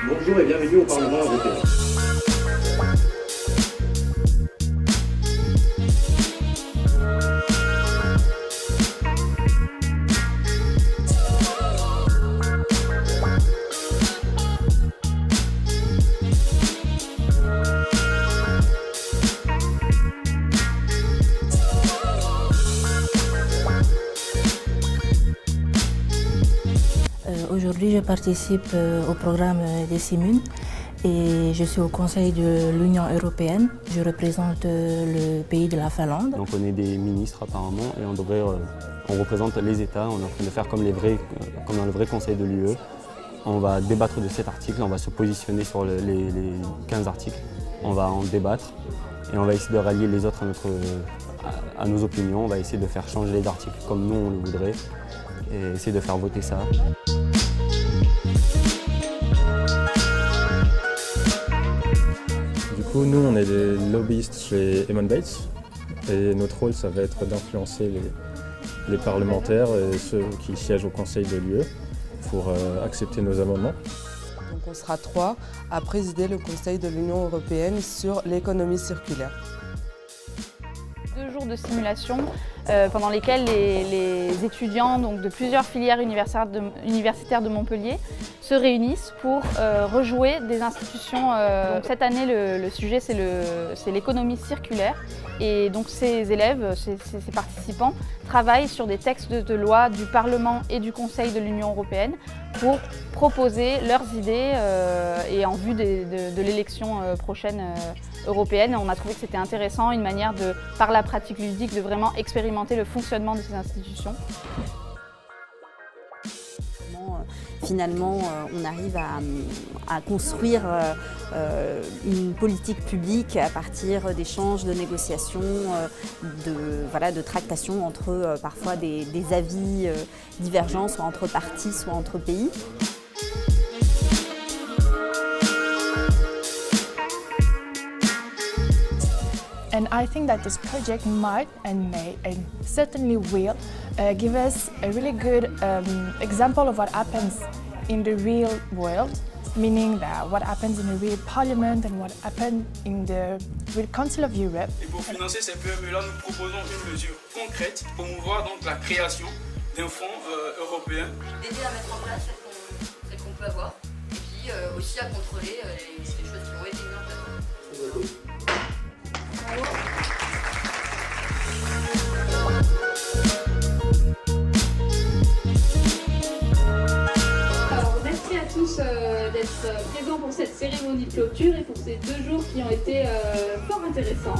Bonjour et bienvenue au Parlement européen. Aujourd'hui, je participe au programme des CIMUN et je suis au Conseil de l'Union européenne. Je représente le pays de la Finlande. Donc on est des ministres apparemment et on représente les États. On est en train de faire comme dans le vrai Conseil de l'UE. On va débattre de cet article, on va se positionner sur les 15 articles. On va en débattre et on va essayer de rallier les autres à nos opinions. On va essayer de faire changer les articles comme nous on le voudrait et essayer de faire voter ça. Du coup, nous, on est des lobbyistes chez Eamon Bates et notre rôle, ça va être d'influencer les parlementaires et ceux qui siègent au Conseil de l'UE pour accepter nos amendements. Donc on sera 3 à présider le Conseil de l'Union européenne sur l'économie circulaire. 2 jours de simulation pendant lesquels les étudiants donc, de plusieurs filières universitaires de Montpellier se réunissent pour rejouer des institutions. Donc cette année, le sujet c'est l'économie circulaire et donc ces élèves, ces participants travaillent sur des textes de loi du Parlement et du Conseil de l'Union européenne pour proposer leurs idées et en vue de l'élection prochaine européenne. On a trouvé que c'était intéressant, une manière de, par la pratique ludique, de vraiment expérimenter le fonctionnement de ces institutions. Finalement, on arrive à construire une politique publique à partir d'échanges, de négociations, de tractations entre parfois des avis divergents, soit entre partis, soit entre pays. And I think that this project might and may and certainly will give us a really good example of what happens in the real world, meaning that what happens in the real parliament and what happens in the real Council of Europe. Et pour financer ces PME-là, nous proposons une mesure concrète pour promouvoir donc la création d'un fonds européen. D'aider à mettre en place celle qu'on peut avoir et puis aussi à contrôler les choses qui ont été mises en place. Alors, merci à tous d'être présents pour cette cérémonie de clôture et pour ces 2 jours qui ont été fort intéressants.